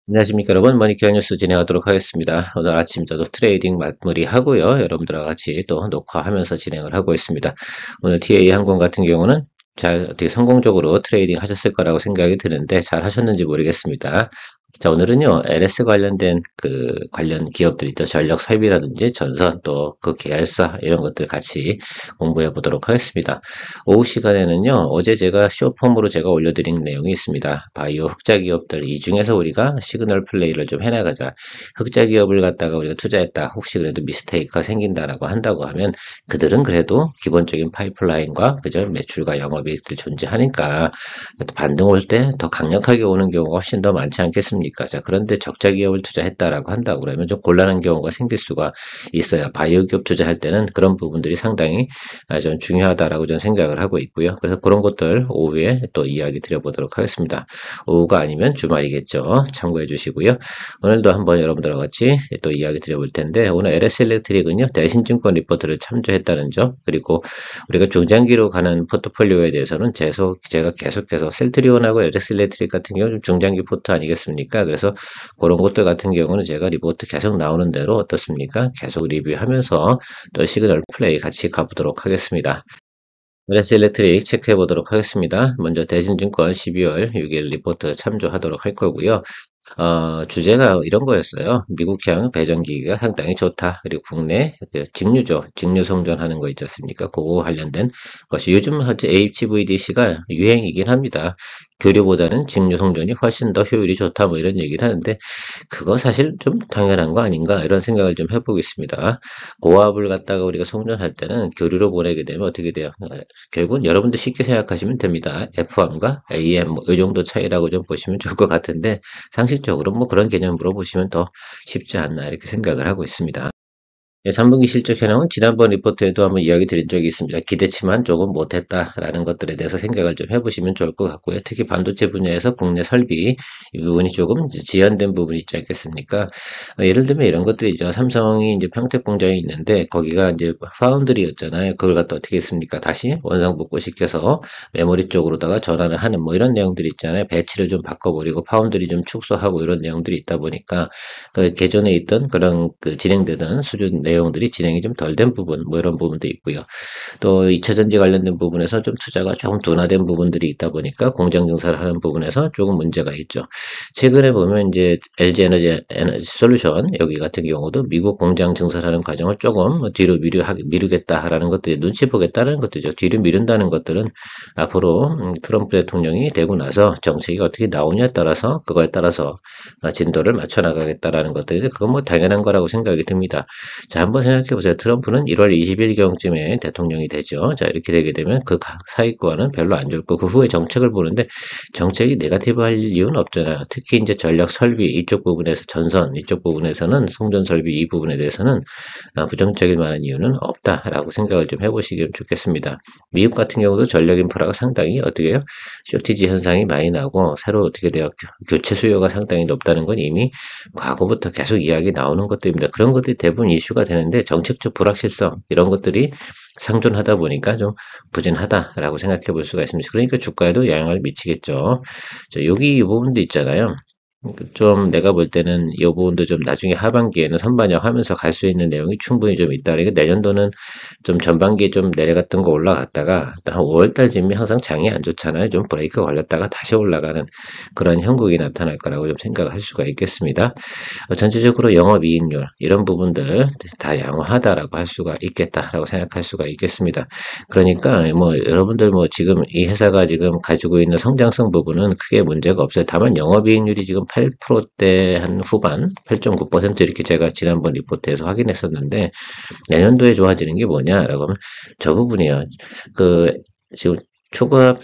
안녕하십니까 여러분, 머니케어 뉴스 진행하도록 하겠습니다. 오늘 아침 저도 트레이딩 마무리하고요, 여러분들과 같이 또 녹화하면서 진행을 하고 있습니다. 오늘 TA 항공 같은 경우는 잘 어떻게 성공적으로 트레이딩 하셨을 거라고 생각이 드는데 잘 하셨는지 모르겠습니다. 자, 오늘은요, LS 관련된 관련 기업들 있죠. 전력 설비라든지 전선 또 그 계열사 이런 것들 같이 공부해 보도록 하겠습니다. 오후 시간에는요, 어제 제가 쇼폼으로 제가 올려드린 내용이 있습니다. 바이오 흑자 기업들, 이 중에서 우리가 시그널 플레이를 좀 해나가자. 흑자 기업을 갖다가 우리가 투자했다. 혹시 그래도 미스테이크가 생긴다라고 한다고 하면 그들은 그래도 기본적인 파이프라인과 그저 매출과 영업이익들이 존재하니까 반등 올 때 더 강력하게 오는 경우가 훨씬 더 많지 않겠습니까? 자, 그런데 적자 기업을 투자했다라고 한다고 그러면 좀 곤란한 경우가 생길 수가 있어요. 바이오 기업 투자할 때는 그런 부분들이 상당히 좀 중요하다라고 저는 생각을 하고 있고요. 그래서 그런 것들 오후에 또 이야기 드려보도록 하겠습니다. 오후가 아니면 주말이겠죠. 참고해 주시고요. 오늘도 한번 여러분들과 같이 또 이야기 드려볼 텐데 오늘 LS 일렉트릭은요. 대신증권 리포트를 참조했다는 점, 그리고 우리가 중장기로 가는 포트폴리오에 대해서는 제가 계속해서 셀트리온하고 LS 일렉트릭 같은 경우는 좀 중장기 포트 아니겠습니까? 그래서 그런 것들 같은 경우는 제가 리포트 계속 나오는 대로 어떻습니까? 계속 리뷰하면서 또 시그널 플레이 같이 가보도록 하겠습니다. LS 일렉트릭 체크해 보도록 하겠습니다. 먼저 대신증권 12월 6일 리포트 참조하도록 할 거고요. 주제가 이런 거였어요. 미국형 배전기기가 상당히 좋다. 그리고 국내 직류죠. 직류 성전하는 거 있지 않습니까? 그거 관련된 것이 요즘 HVDC가 유행이긴 합니다. 교류보다는 직류 성전이 훨씬 더 효율이 좋다. 뭐 이런 얘기를 하는데 그거 사실 좀 당연한 거 아닌가 이런 생각을 좀 해보겠습니다. 고압을 갖다가 우리가 송전할 때는 교류로 보내게 되면 어떻게 돼요? 결국은 여러분들 쉽게 생각하시면 됩니다. F1과 AM 뭐이 정도 차이라고 좀 보시면 좋을 것 같은데 상식적으로 뭐 그런 개념으로 보시면 더 쉽지 않나 이렇게 생각을 하고 있습니다. 3분기 실적 현황은 지난번 리포트에도 한번 이야기 드린 적이 있습니다. 기대치만 조금 못했다라는 것들에 대해서 생각을 좀 해보시면 좋을 것 같고요. 특히 반도체 분야에서 국내 설비 이 부분이 조금 지연된 부분이 있지 않겠습니까? 예를 들면 이런 것들이죠. 삼성이 이제 평택 공장이 있는데 거기가 이제 파운드리였잖아요. 그걸 갖다 어떻게 했습니까? 다시 원상복구 시켜서 메모리 쪽으로다가 전환을 하는 뭐 이런 내용들이 있잖아요. 배치를 좀 바꿔버리고 파운드리 좀 축소하고 이런 내용들이 있다 보니까 그 개전에 있던 그런 진행되던 수준 내용들이 진행이 좀 덜 된 부분, 뭐 이런 부분도 있고요. 또 2차 전지 관련된 부분에서 좀 투자가 조금 둔화된 부분들이 있다 보니까 공장 증설을 하는 부분에서 조금 문제가 있죠. 최근에 보면 이제 LG 에너지 솔루션 여기 같은 경우도 미국 공장 증설하는 과정을 조금 뒤로 미루겠다라는 것들이 눈치 보겠다는 것들이죠. 뒤로 미룬다는 것들은 앞으로 트럼프 대통령이 되고 나서 정책이 어떻게 나오냐에 따라서 그거에 따라서 진도를 맞춰 나가겠다라는 것들이 그건 뭐 당연한 거라고 생각이 듭니다. 자, 한번 생각해 보세요. 트럼프는 1월 20일경쯤에 대통령이 되죠. 자, 이렇게 되게 되면 그 사이과는 별로 안 좋고 그 후에 정책을 보는데 정책이 네거티브 할 이유는 없잖아요. 특히 이제 전력 설비 이쪽 부분에서 전선 이쪽 부분에서는 송전 설비 이 부분에 대해서는 부정적일 만한 이유는 없다라고 생각을 좀 해보시면 좋겠습니다. 미국 같은 경우도 전력 인프라가 상당히 어떻게 해요? 쇼티지 현상이 많이 나고 새로 어떻게 돼요? 교체 수요가 상당히 높다는 건 이미 과거부터 계속 이야기 나오는 것들입니다. 그런 것들이 대부분 이슈가 되는데 정책적 불확실성 이런 것들이 상존하다 보니까 좀 부진하다라고 생각해 볼 수가 있습니다. 그러니까 주가에도 영향을 미치겠죠. 자, 여기 이 부분도 있잖아요. 좀 내가 볼 때는 이 부분도 좀 나중에 하반기에는 선반영하면서 갈 수 있는 내용이 충분히 좀 있다. 그러니까 내년도는 좀 전반기에 좀 내려갔던 거 올라갔다가 한 5월달쯤이 항상 장이 안 좋잖아요. 좀 브레이크 걸렸다가 다시 올라가는 그런 형국이 나타날 거라고 좀 생각할 수가 있겠습니다. 전체적으로 영업이익률 이런 부분들 다 양호하다라고 할 수가 있겠다라고 생각할 수가 있겠습니다. 그러니까 뭐 여러분들 뭐 지금 이 회사가 지금 가지고 있는 성장성 부분은 크게 문제가 없어요. 다만 영업이익률이 지금 8%대 한 후반, 8.9% 이렇게 제가 지난번 리포트에서 확인했었는데 내년도에 좋아지는 게 뭐냐라고 하면 저 부분이에요. 지금 초급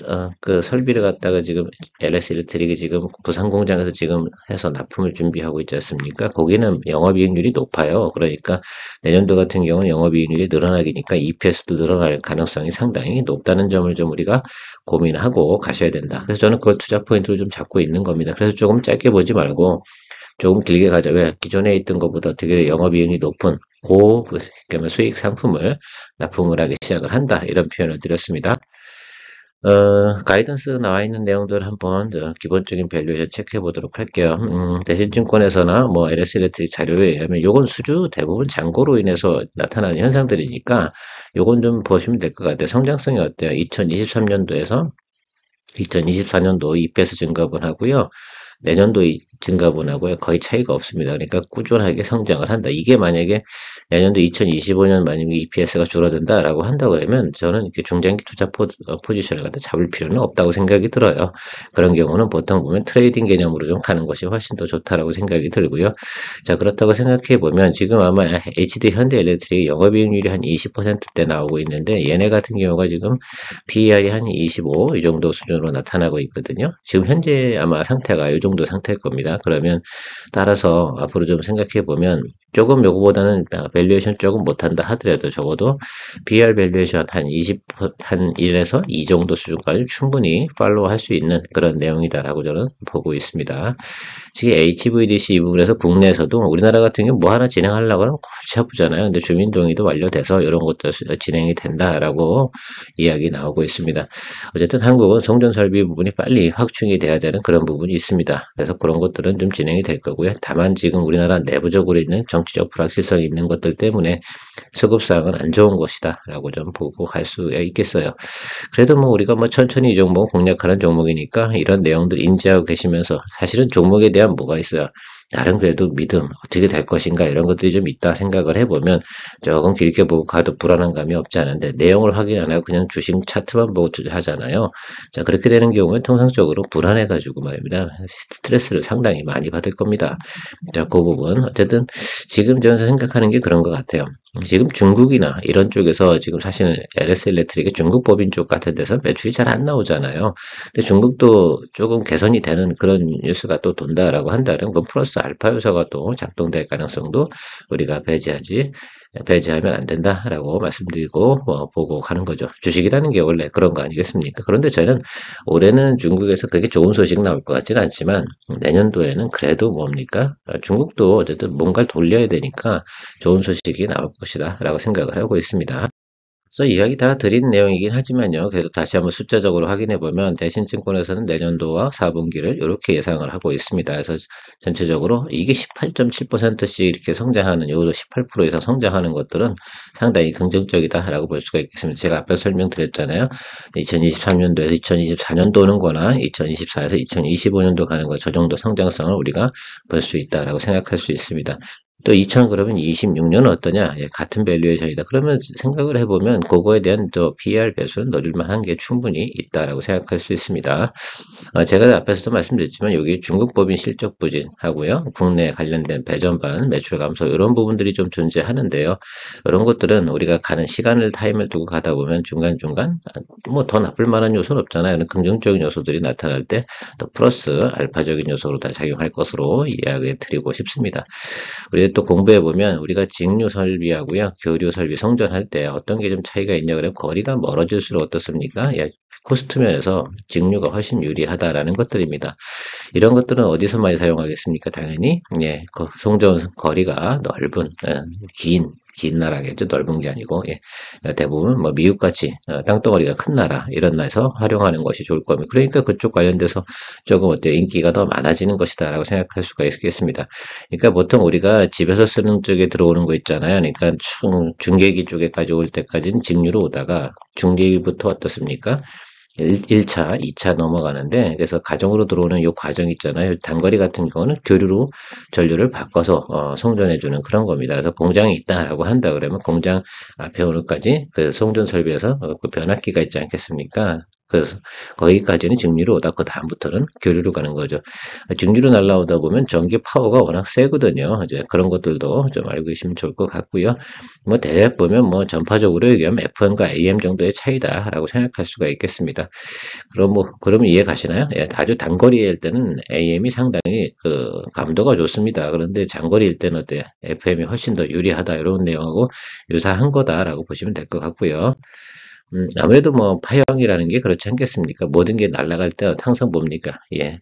설비를 갖다가 지금 LS 일렉트릭이 지금 부산 공장에서 지금 해서 납품을 준비하고 있지 않습니까? 거기는 영업이익률이 높아요. 그러니까 내년도 같은 경우는 영업이익률이 늘어나기니까 EPS도 늘어날 가능성이 상당히 높다는 점을 좀 우리가 고민하고 가셔야 된다. 그래서 저는 그걸 투자 포인트로 좀 잡고 있는 겁니다. 그래서 조금 짧게 보지 말고 조금 길게 가자. 왜? 기존에 있던 것보다 어떻게 영업이익률이 높은 그러면 수익 상품을 납품을 하기 시작을 한다. 이런 표현을 드렸습니다. 가이던스 나와 있는 내용들 한번 기본적인 밸류에이션 체크해 보도록 할게요. 대신증권에서나 뭐 LS 일렉트릭 자료에 의하면 요건 수주 대부분 잔고로 인해서 나타나는 현상들이니까 요건 좀 보시면 될 것 같아요. 성장성이 어때요? 2023년도에서 2024년도 EPS 증가분 하고요. 내년도 증가분하고요. 거의 차이가 없습니다. 그러니까 꾸준하게 성장을 한다. 이게 만약에 내년도 2025년 만약에 EPS가 줄어든다라고 한다 그러면 저는 이렇게 중장기 투자 포지션을 갖다 잡을 필요는 없다고 생각이 들어요. 그런 경우는 보통 보면 트레이딩 개념으로 좀 가는 것이 훨씬 더 좋다라고 생각이 들고요. 자, 그렇다고 생각해 보면 지금 아마 HD 현대엘렉트릭 영업이익률이 한 20%대 나오고 있는데 얘네 같은 경우가 지금 PER이 한 25 이 정도 수준으로 나타나고 있거든요. 지금 현재 아마 상태가 이 정도 상태일 겁니다. 그러면 따라서 앞으로 좀 생각해 보면 조금 요거보다는 밸류에이션 조금 못한다 하더라도 적어도 BR 밸류에이션 한 20, 한 1에서 2 정도 수준까지 충분히 팔로우 할 수 있는 그런 내용이다라고 저는 보고 있습니다. 지금 HVDC 이 부분에서 국내에서도 우리나라 같은 경우 뭐 하나 진행하려고 하면 골치 아프잖아요. 근데 주민동의도 완료돼서 이런 것도 진행이 된다라고 이야기 나오고 있습니다. 어쨌든 한국은 송전 설비 부분이 빨리 확충이 돼야 되는 그런 부분이 있습니다. 그래서 그런 것들은 좀 진행이 될 거고요. 다만 지금 우리나라 내부적으로 있는 정치적 불확실성이 있는 것들 때문에 수급상은 안 좋은 것이다 라고 좀 보고 갈 수 있겠어요. 그래도 뭐 우리가 뭐 천천히 이 종목 공략하는 종목이니까 이런 내용들 인지하고 계시면서 사실은 종목에 대한 뭐가 있어요. 나름 그래도 믿음, 어떻게 될 것인가 이런 것들이 좀 있다 생각을 해보면 조금 길게 보고 가도 불안한 감이 없지 않은데 내용을 확인 안 하고 그냥 주식 차트만 보고 투자하잖아요. 자, 그렇게 되는 경우에 통상적으로 불안해가지고 말입니다. 스트레스를 상당히 많이 받을 겁니다. 자, 그 부분. 어쨌든 지금 저는 생각하는 게 그런 것 같아요. 지금 중국이나 이런 쪽에서 지금 사실은 LS 일렉트릭의 중국 법인 쪽 같은 데서 매출이 잘 안 나오잖아요. 근데 중국도 조금 개선이 되는 그런 뉴스가 또 돈다라고 한다면 그 플러스 알파 요소가 또 작동될 가능성도 우리가 배제하면 안 된다라고 말씀드리고 보고 가는 거죠. 주식이라는 게 원래 그런 거 아니겠습니까? 그런데 저는 올해는 중국에서 그게 좋은 소식 나올 것 같지는 않지만 내년도에는 그래도 뭡니까? 중국도 어쨌든 뭔가를 돌려야 되니까 좋은 소식이 나올 것이다 라고 생각을 하고 있습니다. 그래서 이야기 다 드린 내용이긴 하지만요. 그래도 다시 한번 숫자적으로 확인해 보면 대신증권에서는 내년도와 4분기를 이렇게 예상을 하고 있습니다. 그래서 전체적으로 이게 18.7%씩 이렇게 성장하는, 요도 18% 이상 성장하는 것들은 상당히 긍정적이다라고 볼 수가 있겠습니다. 제가 앞에 설명드렸잖아요. 2023년도에서 2024년도 오는 거나 2024에서 2025년도 가는 거, 저 정도 성장성을 우리가 볼 수 있다라고 생각할 수 있습니다. 또 2000 그러면 26년은 어떠냐? 예, 같은 밸류에이션이다. 그러면 생각을 해보면 그거에 대한 또 PER 배수는 넣어줄 만한 게 충분히 있다라고 생각할 수 있습니다. 제가 앞에서도 말씀드렸지만 여기 중국 법인 실적 부진하고요. 국내 관련된 배전반 매출 감소 이런 부분들이 좀 존재하는데요. 이런 것들은 우리가 가는 시간을 타임을 두고 가다 보면 중간중간 뭐 더 나쁠 만한 요소는 없잖아요. 긍정적인 요소들이 나타날 때 또 플러스 알파적인 요소로 다 작용할 것으로 이야기 드리고 싶습니다. 우리가 또 공부해 보면 우리가 직류 설비하고요, 교류 설비 성전할 때 어떤 게 좀 차이가 있냐 그러면 거리가 멀어질수록 어떻습니까? 예, 코스트 면에서 직류가 훨씬 유리하다라는 것들입니다. 이런 것들은 어디서 많이 사용하겠습니까? 당연히 예, 송전 거리가 넓은 긴 나라겠죠. 넓은 게 아니고 예, 대부분 뭐 미국같이 땅덩어리가 큰 나라 이런 나라에서 활용하는 것이 좋을 겁니다. 그러니까 그쪽 관련돼서 조금 어때요? 인기가 더 많아지는 것이다라고 생각할 수가 있겠습니다. 그러니까 보통 우리가 집에서 쓰는 쪽에 들어오는 거 있잖아요. 그러니까 중계기 쪽에까지 올 때까지는 직류로 오다가 중계기부터 어떻습니까? 1차, 2차 넘어가는데 그래서 가정으로 들어오는 이 과정 있잖아요. 단거리 같은 경우는 교류로 전류를 바꿔서 송전해주는 그런 겁니다. 그래서 공장이 있다라고 한다 그러면 공장 앞에 오는까지 그 송전 설비에서 그 변압기가 있지 않겠습니까? 그래서 거기까지는 직류로 오다 그 다음부터는 교류로 가는 거죠. 직류로 날라오다 보면 전기 파워가 워낙 세거든요. 이제 그런 것들도 좀 알고 계시면 좋을 것 같고요. 뭐 대략 보면 뭐 전파적으로 얘기하면 FM과 AM 정도의 차이다라고 생각할 수가 있겠습니다. 그러면 이해 가시나요? 예, 아주 단거리일 때는 AM이 상당히 그 감도가 좋습니다. 그런데 장거리일 때는 어때요? FM이 훨씬 더 유리하다 이런 내용하고 유사한 거다라고 보시면 될 것 같고요. 아무래도 뭐 파형이라는 게 그렇지 않겠습니까? 모든 게 날아갈 때 항상 뭡니까? 이게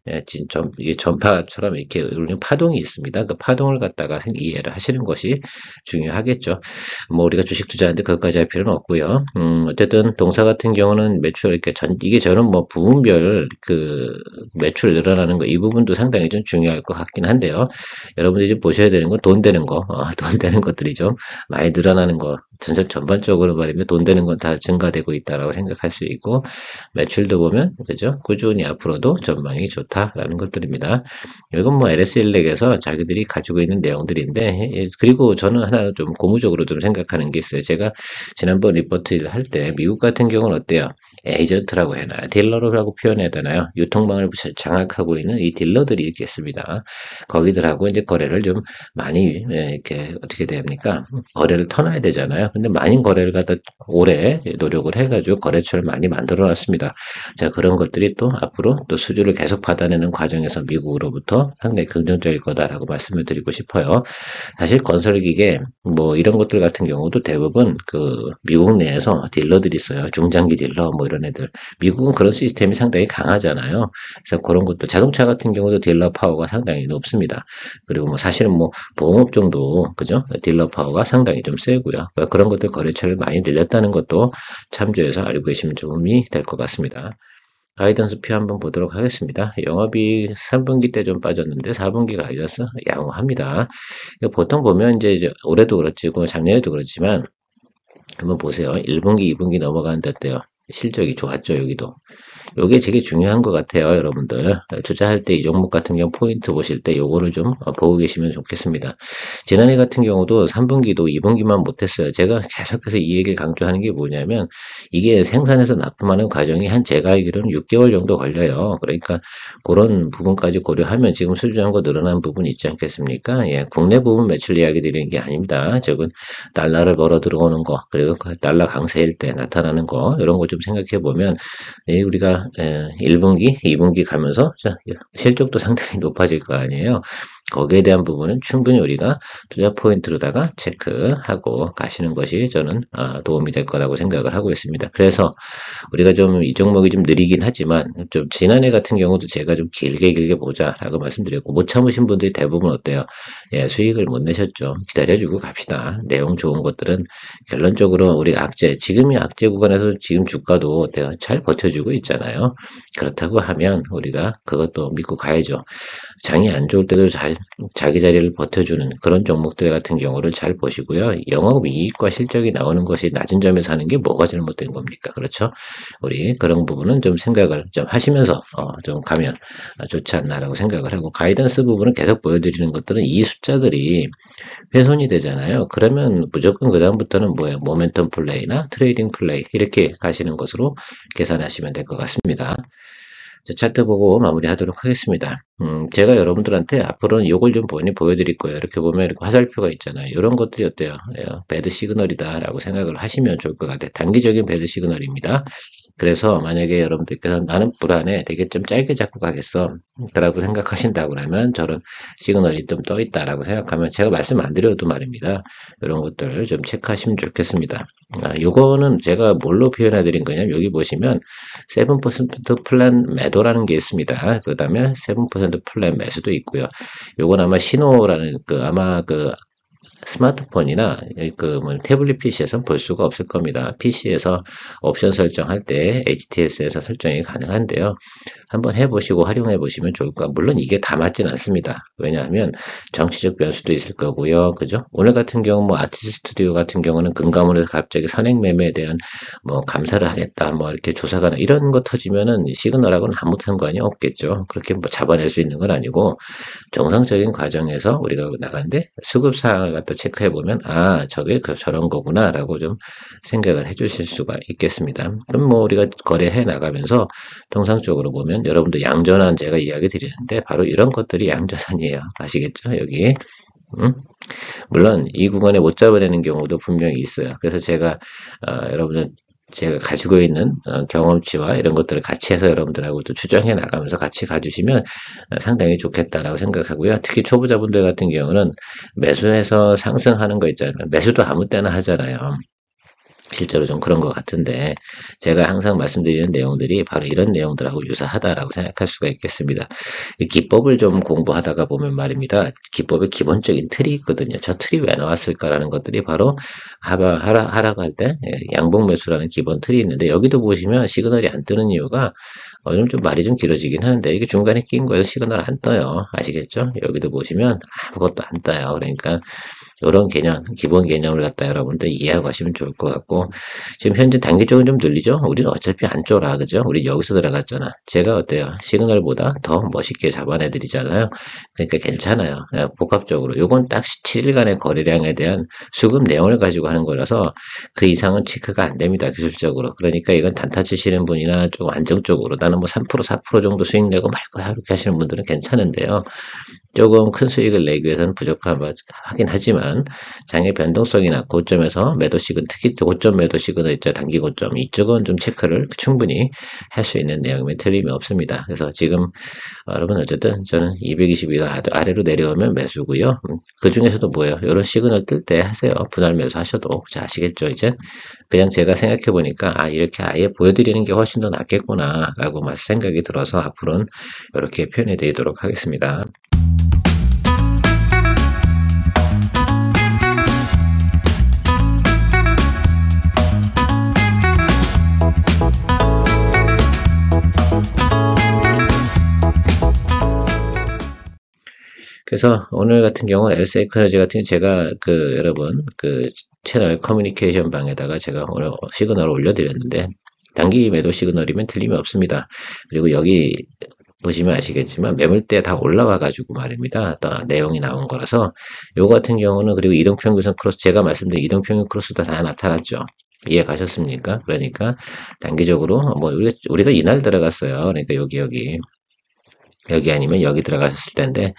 전파처럼 이렇게 울리는 파동이 있습니다. 그 파동을 갖다가 이해를 하시는 것이 중요하겠죠. 뭐 우리가 주식 투자하는데 그것까지 할 필요는 없고요. 어쨌든 동사 같은 경우는 매출 이렇게 이게 저는 뭐 부분별 그 매출 늘어나는 거 이 부분도 상당히 좀 중요할 것 같긴 한데요. 여러분들이 좀 보셔야 되는 건 돈 되는 거, 돈 되는 것들이 좀 많이 늘어나는 거. 전반적으로 말하면 돈 되는 건 다 증가되고 있다라고 생각할 수 있고, 매출도 보면, 그죠? 꾸준히 앞으로도 전망이 좋다라는 것들입니다. 이건 뭐 LS 일렉에서 자기들이 가지고 있는 내용들인데, 그리고 저는 하나 좀 고무적으로 좀 생각하는 게 있어요. 제가 지난번 리포트를 할 때, 미국 같은 경우는 어때요? 에이전트라고 해놔요. 딜러라고 표현해야 되나요? 유통망을 장악하고 있는 이 딜러들이 있겠습니다. 거기들하고 이제 거래를 좀 많이, 이렇게 어떻게 됩니까? 거래를 터놔야 되잖아요. 근데 많은 거래를 갖다 오래 노력을 해가지고 거래처를 많이 만들어 놨습니다. 자, 그런 것들이 또 앞으로 또 수주를 계속 받아내는 과정에서 미국으로부터 상당히 긍정적일 거다라고 말씀을 드리고 싶어요. 사실 건설기계 뭐 이런 것들 같은 경우도 대부분 그 미국 내에서 딜러들이 있어요. 중장기 딜러 뭐 이런 애들. 미국은 그런 시스템이 상당히 강하잖아요. 그래서 그런 것도 자동차 같은 경우도 딜러 파워가 상당히 높습니다. 그리고 뭐 사실은 뭐 보험업종도 그죠? 딜러 파워가 상당히 좀 세고요. 그러니까 그런 것들 거래처를 많이 늘렸다는 것도 참조해서 알고 계시면 도움이 될 것 같습니다. 가이던스 표 한번 보도록 하겠습니다. 영업이 3분기 때 좀 빠졌는데 4분기 가이던스 양호합니다. 보통 보면 이제 올해도 그렇지고 작년에도 그렇지만 한번 보세요. 1분기, 2분기 넘어가는데 어때요? 실적이 좋았죠, 여기도. 요게 되게 중요한 것 같아요, 여러분들. 투자할 때 이 종목 같은 경우 포인트 보실 때 요거를 좀 보고 계시면 좋겠습니다. 지난해 같은 경우도 3분기도 2분기만 못했어요. 제가 계속해서 이 얘기를 강조하는 게 뭐냐면 이게 생산해서 납품하는 과정이 한 제가 알기로는 6개월 정도 걸려요. 그러니까 그런 부분까지 고려하면 지금 수주한 거 늘어난 부분 있지 않겠습니까? 예, 국내 부분 매출 이야기 드리는 게 아닙니다. 저건 달러를 벌어 들어오는 거, 그리고 그 달러 강세일 때 나타나는 거, 이런 거 좀 생각해 보면 우리가 1분기, 2분기 가면서 실적도 상당히 높아질 거 아니에요. 거기에 대한 부분은 충분히 우리가 투자 포인트로다가 체크하고 가시는 것이 저는 도움이 될 거라고 생각을 하고 있습니다. 그래서 우리가 좀 이 종목이 좀 느리긴 하지만 좀 지난해 같은 경우도 제가 좀 길게 보자라고 말씀드렸고 못 참으신 분들이 대부분 어때요? 예, 수익을 못 내셨죠. 기다려주고 갑시다. 내용 좋은 것들은 결론적으로 우리 지금이 악재 구간에서 지금 주가도 어때요? 잘 버텨주고 있잖아요. 그렇다고 하면 우리가 그것도 믿고 가야죠. 장이 안 좋을 때도 자기 자리를 버텨주는 그런 종목들 같은 경우를 잘 보시고요. 영업이익과 실적이 나오는 것이 낮은 점에서 하는 게 뭐가 잘못된 겁니까? 그렇죠? 우리 그런 부분은 좀 생각을 좀 하시면서 좀 가면 좋지 않나라고 생각을 하고 가이던스 부분은 계속 보여드리는 것들은 이 숫자들이 훼손이 되잖아요. 그러면 무조건 그다음부터는 뭐예요? 모멘텀 플레이나 트레이딩 플레이 이렇게 가시는 것으로 계산하시면 될 것 같습니다. 자, 차트 보고 마무리하도록 하겠습니다. 제가 여러분들한테 앞으로는 이걸 좀 보여드릴 거예요. 이렇게 보면 이렇게 화살표가 있잖아요. 이런 것들이 어때요? 배드 시그널이다라고 생각을 하시면 좋을 것 같아요. 단기적인 배드 시그널입니다. 그래서 만약에 여러분들께서 나는 불안해, 되게 좀 짧게 잡고 가겠어 라고 생각하신다고 그러면 저런 시그널이 좀 떠 있다라고 생각하면 제가 말씀 안 드려도 말입니다. 이런 것들을 좀 체크하시면 좋겠습니다. 요거는 제가 뭘로 표현해 드린 거냐면 여기 보시면 7% 플랜 매도라는 게 있습니다. 그 다음에 7% 플랜 매수도 있고요. 요건 아마 신호라는 아마 스마트폰이나 뭐 태블릿 PC에서 볼 수가 없을 겁니다. PC에서 옵션 설정할 때 HTS에서 설정이 가능한데요. 한번 해보시고 활용해 보시면 좋을 것 같아요. 물론 이게 다 맞진 않습니다. 왜냐하면 정치적 변수도 있을 거고요. 그죠? 오늘 같은 경우 뭐 아티스트 스튜디오 같은 경우는 금감원에서 갑자기 선행 매매에 대한 뭐 감사를 하겠다 뭐 이렇게 조사가 이런 거 터지면은 시그널하고는 아무 상관이 없겠죠. 그렇게 뭐 잡아낼 수 있는 건 아니고 정상적인 과정에서 우리가 나간데 수급 사항을 갖다 체크해 보면 저게 저런 거구나라고 좀 생각을 해주실 수가 있겠습니다. 그럼 뭐 우리가 거래해 나가면서 통상적으로 보면 여러분도 양전환 제가 이야기 드리는데 바로 이런 것들이 양전환이에요. 아시겠죠? 여기. 물론 이 구간에 못 잡아내는 경우도 분명히 있어요. 그래서 여러분들 제가 가지고 있는 경험치와 이런 것들을 같이 해서 여러분들하고 또 추정해 나가면서 같이 가주시면 상당히 좋겠다라고 생각하고요. 특히 초보자분들 같은 경우는 매수해서 상승하는 거 있잖아요. 매수도 아무 때나 하잖아요. 실제로 좀 그런 것 같은데 제가 항상 말씀드리는 내용들이 바로 이런 내용들하고 유사하다라고 생각할 수가 있겠습니다. 이 기법을 좀 공부하다가 보면 말입니다. 기법의 기본적인 틀이 있거든요. 저 틀이 왜 나왔을까라는 것들이 바로 하락 할 때 양봉 매수라는 기본 틀이 있는데 여기도 보시면 시그널이 안 뜨는 이유가 좀 말이 좀 길어지긴 하는데 이게 중간에 낀 거에서 시그널 안 떠요. 아시겠죠? 여기도 보시면 아무것도 안 떠요. 그러니까 이런 개념, 기본 개념을 갖다 여러분들 이해하고 하시면 좋을 것 같고, 지금 현재 단기적으로 좀 늘리죠? 우리는 어차피 안 쫄아, 그죠? 우리 여기서 들어갔잖아. 제가 어때요? 시그널보다 더 멋있게 잡아내드리잖아요. 그러니까 괜찮아요. 복합적으로. 요건 딱 7일간의 거래량에 대한 수급 내용을 가지고 하는 거라서 그 이상은 체크가 안 됩니다, 기술적으로. 그러니까 이건 단타 치시는 분이나 좀 안정적으로 나는 뭐 3%, 4% 정도 수익 내고 말 거야. 이렇게 하시는 분들은 괜찮은데요. 조금 큰 수익을 내기 위해서는 부족하긴 하지만 장의 변동성이나 고점에서 매도식은 특히 고점 매도식은 있죠. 단기 고점 이쪽은 좀 체크를 충분히 할 수 있는 내용이면 틀림이 없습니다. 그래서 지금 여러분 어쨌든 저는 222도 아래로 내려오면 매수고요. 그 중에서도 뭐예요? 이런 시그널 뜰 때 하세요. 분할 매수 하셔도 자, 아시겠죠? 이제 그냥 제가 생각해 보니까 이렇게 아예 보여드리는 게 훨씬 더 낫겠구나 라고 생각이 들어서 앞으로는 이렇게 표현해 드리도록 하겠습니다. 그래서 오늘 같은 경우 LS에너지 같은 경우 제가 여러분 채널 커뮤니케이션 방에다가 제가 오늘 시그널을 올려드렸는데 단기 매도 시그널이면 틀림이 없습니다. 그리고 여기 보시면 아시겠지만 매물대 다 올라와 가지고 말입니다. 내용이 나온 거라서 요거 같은 경우는 그리고 이동평균선 크로스 제가 말씀드린 이동평균 크로스도 다 나타났죠. 이해 가셨습니까? 그러니까 단기적으로 뭐 우리가 이날 들어갔어요. 그러니까 여기 아니면 여기 들어가셨을 텐데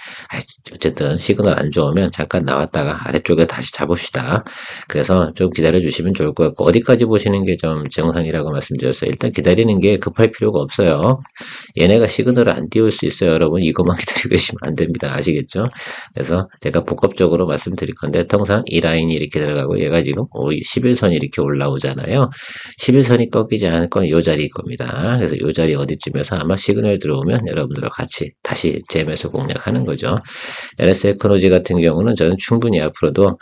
어쨌든 시그널 안 좋으면 잠깐 나왔다가 아래쪽에 다시 잡읍시다. 그래서 좀 기다려 주시면 좋을 것 같고 어디까지 보시는 게 좀 정상이라고 말씀드렸어요. 일단 기다리는 게 급할 필요가 없어요. 얘네가 시그널을 안 띄울 수 있어요. 여러분 이것만 기다리고 계시면 안 됩니다. 아시겠죠? 그래서 제가 복합적으로 말씀드릴 건데 통상 이 라인이 이렇게 들어가고 얘가 지금 11선이 이렇게 올라오잖아요. 11선이 꺾이지 않을 건 이 자리일 겁니다. 그래서 이 자리 어디쯤에서 아마 시그널 들어오면 여러분들과 같이 다시 재매수 공략하는 거죠. LS에너지 같은 경우는 저는 충분히 앞으로도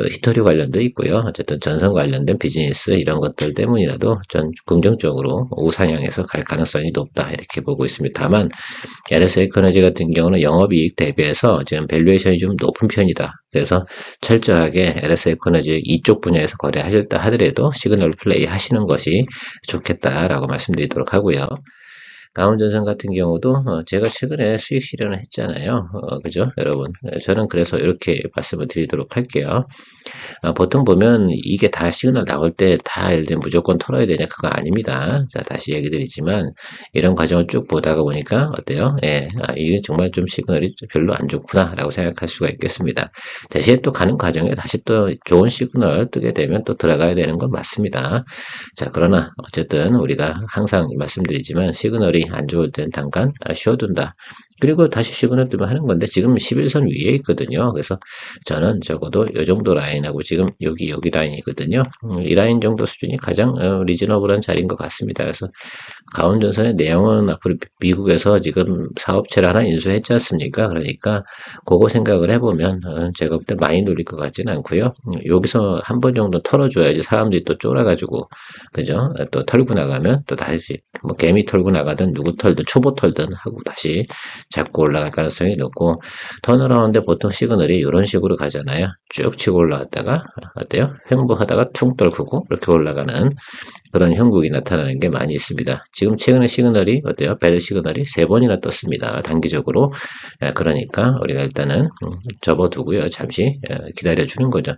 히스토리 관련도 있고요. 어쨌든 전선 관련된 비즈니스 이런 것들 때문이라도 전 긍정적으로 우상향해서 갈 가능성이 높다 이렇게 보고 있습니다. 다만 LS에너지 같은 경우는 영업이익 대비해서 지금 밸류에이션이 좀 높은 편이다. 그래서 철저하게 LS에너지 이쪽 분야에서 거래하셨다 하더라도 시그널 플레이 하시는 것이 좋겠다라고 말씀드리도록 하고요. 강원전선 같은 경우도 제가 최근에 수익 실현을 했잖아요. 그죠? 여러분. 저는 그래서 이렇게 말씀을 드리도록 할게요. 보통 보면 이게 다 시그널 나올 때 다 예를 들면 무조건 털어야 되냐 그거 아닙니다. 자 다시 얘기 드리지만 이런 과정을 쭉 보다가 보니까 어때요? 예, 이게 정말 좀 시그널이 별로 안 좋구나 라고 생각할 수가 있겠습니다. 대신에 또 가는 과정에 다시 또 좋은 시그널 뜨게 되면 또 들어가야 되는 건 맞습니다. 자 그러나 어쨌든 우리가 항상 말씀드리지만 시그널이 안 좋을 땐 잠깐 쉬어둔다. 그리고 다시 시그널 뜨면 하는 건데 지금 11선 위에 있거든요. 그래서 저는 적어도 이 정도 라인하고 지금 여기 라인이거든요. 이 라인 정도 수준이 가장 리즈너블한 자리인 것 같습니다. 그래서 강원전선의 내용은 앞으로 미국에서 지금 사업체를 하나 인수했지 않습니까? 그러니까 그거 생각을 해보면 제가 볼 때 많이 눌릴 것 같지는 않고요. 여기서 한 번 정도 털어줘야지 사람들이 또 쫄아가지고 그죠? 또 털고 나가면 또 다시 뭐 개미 털고 나가든 누구 털든 초보 털든 하고 다시 잡고 올라갈 가능성이 높고 턴어라운드 보통 시그널이 이런 식으로 가잖아요. 쭉 치고 올라왔다가 어때요? 횡보하다가 퉁 떨구고 이렇게 올라가는 그런 형국이 나타나는 게 많이 있습니다. 지금 최근에 시그널이 어때요? 배드 시그널이 3번이나 떴습니다. 단기적으로. 그러니까 우리가 일단은 접어두고요. 잠시 기다려주는 거죠.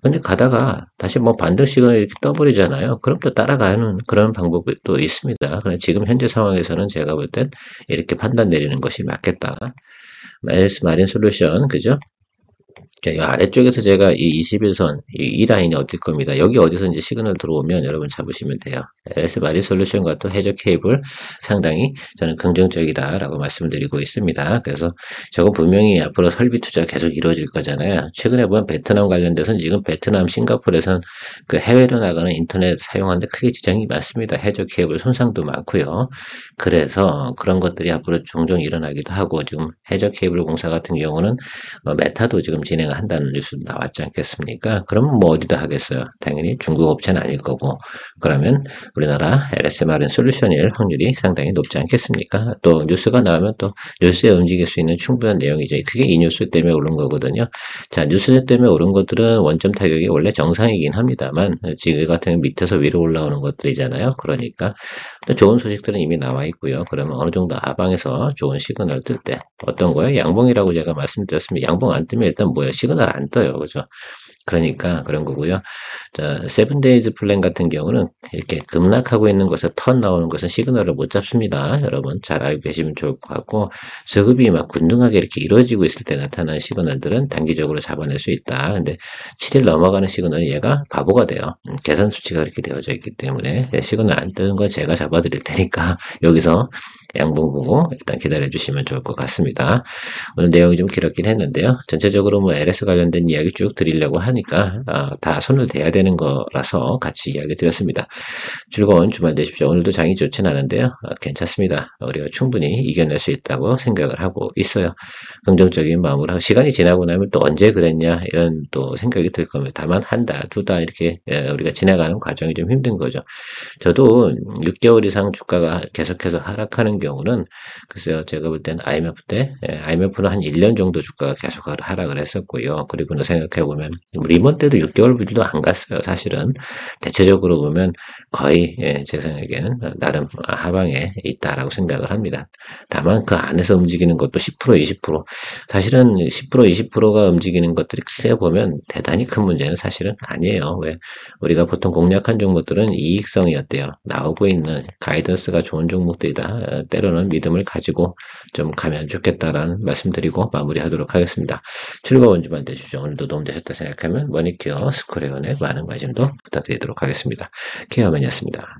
근데 가다가 다시 뭐 반등 시그널 이렇게 떠버리잖아요. 그럼 또 따라가는 그런 방법이 또 있습니다. 그냥 지금 현재 상황에서는 제가 볼 땐 이렇게 판단 내리는 것이 맞겠다. LS 마린 솔루션, 그죠? 자, 이 아래쪽에서 제가 이 21선, 이 라인이 어딜 겁니다. 여기 어디서 이제 시그널 들어오면 여러분 잡으시면 돼요. LS 마리 솔루션과 또 해저 케이블 상당히 저는 긍정적이다라고 말씀드리고 있습니다. 그래서 저거 분명히 앞으로 설비 투자 계속 이루어질 거잖아요. 최근에 보면 베트남 관련돼서는 지금 베트남, 싱가포르에선 그 해외로 나가는 인터넷 사용하는데 크게 지장이 많습니다. 해저 케이블 손상도 많고요. 그래서 그런 것들이 앞으로 종종 일어나기도 하고 지금 해저 케이블 공사 같은 경우는 메타도 지금 진행을 한다는 뉴스도 나왔지 않겠습니까? 그러면 뭐 어디다 하겠어요? 당연히 중국 업체는 아닐 거고 그러면 우리나라 LSMR은 솔루션일 확률이 상당히 높지 않겠습니까? 또 뉴스가 나오면 또 뉴스에 움직일 수 있는 충분한 내용이죠. 그게 이 뉴스 때문에 오른 거거든요. 자, 뉴스 때문에 오른 것들은 원점 타격이 원래 정상이긴 합니다만 지금 같은 밑에서 위로 올라오는 것들이잖아요. 그러니까 또 좋은 소식들은 이미 나와 있고요. 그러면 어느 정도 하방에서 좋은 시그널 뜰 때 어떤 거예요? 양봉이라고 제가 말씀드렸습니다. 양봉 안 뜨면 일단 뭐예요? 시그널 안 떠요. 그죠? 그러니까 그런 거고요. 자, 세븐데이즈 플랜 같은 경우는 이렇게 급락하고 있는 것에 턴 나오는 것은 시그널을 못 잡습니다. 여러분 잘 알고 계시면 좋을 것 같고 저급이 막 균등하게 이렇게 이루어지고 있을 때 나타나는 시그널들은 단기적으로 잡아낼 수 있다. 근데 7일 넘어가는 시그널은 얘가 바보가 돼요. 계산 수치가 그렇게 되어져 있기 때문에 시그널 안 뜨는 건 제가 잡아드릴 테니까 여기서 양봉 보고 일단 기다려 주시면 좋을 것 같습니다. 오늘 내용이 좀 길었긴 했는데요. 전체적으로 뭐 LS 관련된 이야기 쭉 드리려고 하니까 다 손을 대야 되는 거라서 같이 이야기 드렸습니다. 즐거운 주말 되십시오. 오늘도 장이 좋진 않은데요. 괜찮습니다. 우리가 충분히 이겨낼 수 있다고 생각을 하고 있어요. 긍정적인 마음으로 하고 시간이 지나고 나면 또 언제 그랬냐 이런 또 생각이 들 겁니다. 다만 한 달, 두 달 이렇게 우리가 지나가는 과정이 좀 힘든 거죠. 저도 6개월 이상 주가가 계속해서 하락하는 경우는 글쎄요, 제가 볼 때는 IMF 때, IMF는 한 1년 정도 주가가 계속 하락을 했었고요. 그리고 생각해보면, 리먼 때도 6개월도 안 갔어요, 사실은. 대체적으로 보면 거의, 제 생각에는 나름 하방에 있다라고 생각을 합니다. 다만 그 안에서 움직이는 것도 10%, 20%. 사실은 10%, 20%가 움직이는 것들이 크게 보면 대단히 큰 문제는 사실은 아니에요. 왜? 우리가 보통 공략한 종목들은 이익성이었대요. 나오고 있는 가이던스가 좋은 종목들이다. 때로는 믿음을 가지고 좀 가면 좋겠다라는 말씀드리고 마무리하도록 하겠습니다. 즐거운 주말 되십시오. 오늘도 도움되셨다 생각하면 머니큐어 스코레온의 많은 관심도 부탁드리도록 하겠습니다. 케어맨이었습니다.